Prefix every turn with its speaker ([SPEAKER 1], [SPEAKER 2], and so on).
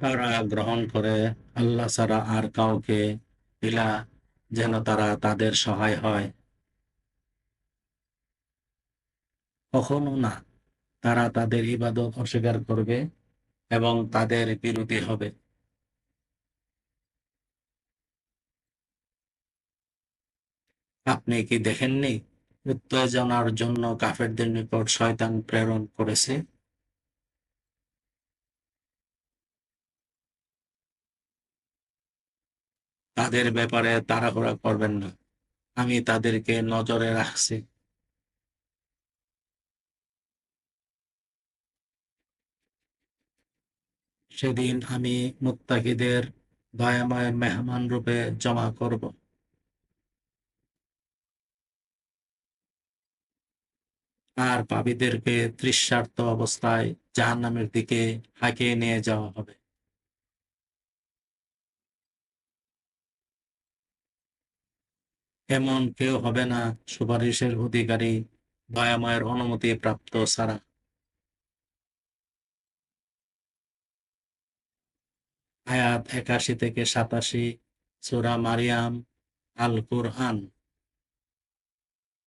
[SPEAKER 1] তারা গ্রহণ করে আল্লাহ ছাড়া আর কাউকে ইলা, যেন তারা তাদের সহায় হয়। কখনো না, তারা তাদের ইবাদত অস্বীকার করবে এবং তাদের বিরোধী হবে। আপনি কি দেখেননি, উত্তেজনার জন্য কাফেরদের নিকট শয়তান প্রেরণ করেছে? তাদের ব্যাপারে তাড়াহুড়া করবেন না, আমি তাদেরকে নজরে রাখছি। সেদিন আমি মুত্তাকিদের দয়াময় মেহমান রূপে জমা করব। আর পাপীদেরকে তৃষ্ণার্ত অবস্থায় জাহান্নামের দিকে হাঁকিয়ে নিয়ে যাওয়া হবে। এমন কেউ হবে না সুপারিশের অধিকারী দয়াময়ের অনুমতি প্রাপ্ত ছাড়া। আয়াত ৮১ থেকে ৮৭, সূরা মারিয়াম, আল কুরআন।